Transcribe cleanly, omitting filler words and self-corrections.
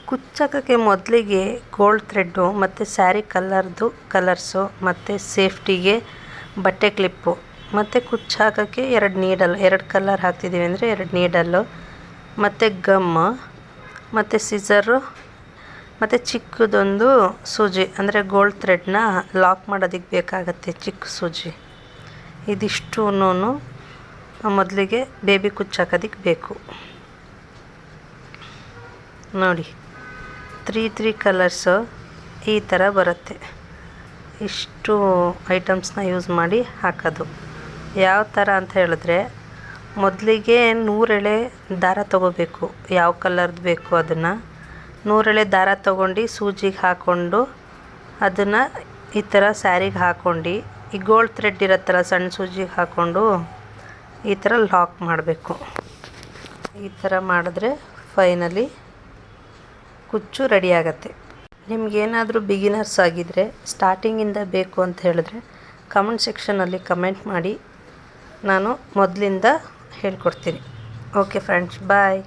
ಕುಚ್ಚಾಕೋಕ್ಕೆ ಮೊದಲಿಗೆ gold thread ಮತ್ತು sari colours ಮತ್ತು ಸೇಫ್ಟಿಗೆ ಬಟ್ಟೆ ಕ್ಲಿಪ್ಪು ಮತ್ತು ಕುಚ್ಚು ಹಾಕೋಕ್ಕೆ 2 ನೀಡಲ್, 2 ಕಲರ್ ಹಾಕ್ತಿದ್ದೀವಿ ಅಂದರೆ 2 ನೀಡಲ್ಲು ಮತ್ತು ಗಮ್ಮು ಮತ್ತು ಸಿಸರು ಮತ್ತು ಚಿಕ್ಕದೊಂದು ಸೂಜಿ ಅಂದರೆ ಗೋಲ್ಡ್ ಥ್ರೆಡ್ನ ಲಾಕ್ ಮಾಡೋದಕ್ಕೆ ಬೇಕಾಗತ್ತೆ ಚಿಕ್ಕ ಸೂಜಿ. ಇದಿಷ್ಟೂ ಮೊದಲಿಗೆ ಬೇಬಿ ಕುಚ್ಚು ಹಾಕೋದಕ್ಕೆ ಬೇಕು. ನೋಡಿ 3 ಕಲರ್ಸು ಈ ಥರ ಬರುತ್ತೆ. ಇಷ್ಟು ಐಟಮ್ಸ್ನ ಯೂಸ್ ಮಾಡಿ ಹಾಕೋದು. ಯಾವ ಥರ ಅಂತ ಹೇಳಿದ್ರೆ ಮೊದಲಿಗೆ 100 ಎಳೆ ದಾರ ತೊಗೋಬೇಕು. ಯಾವ ಕಲರ್ದು ಬೇಕು ಅದನ್ನು 100 ಎಳೆ ದಾರ ತೊಗೊಂಡು ಸೂಜಿಗೆ ಹಾಕ್ಕೊಂಡು ಅದನ್ನು ಈ ಥರ ಸ್ಯಾರಿಗೆ ಹಾಕ್ಕೊಂಡು ಈ ಗೋಲ್ಡ್ ಥ್ರೆಡ್ ಇರುತ್ತಲ್ಲ ಸಣ್ಣ ಸೂಜಿಗೆ ಹಾಕ್ಕೊಂಡು ಈ ಥರ ಲಾಕ್ ಮಾಡಬೇಕು. ಈ ಥರ ಮಾಡಿದ್ರೆ ಫೈನಲಿ ಕುಚ್ಚು ರೆಡಿ ಆಗುತ್ತೆ. ನಿಮಗೇನಾದರೂ ಬಿಗಿನರ್ಸ್ ಆಗಿದ್ದರೆ ಸ್ಟಾರ್ಟಿಂಗಿಂದ ಬೇಕು ಅಂತ ಹೇಳಿದ್ರೆ ಕಮೆಂಟ್ ಸೆಕ್ಷನಲ್ಲಿ ಕಮೆಂಟ್ ಮಾಡಿ, ನಾನು ಮೊದಲಿಂದ ಹೇಳ್ಕೊಡ್ತೀನಿ. ಓಕೆ ಫ್ರೆಂಡ್ಸ್, ಬಾಯ್.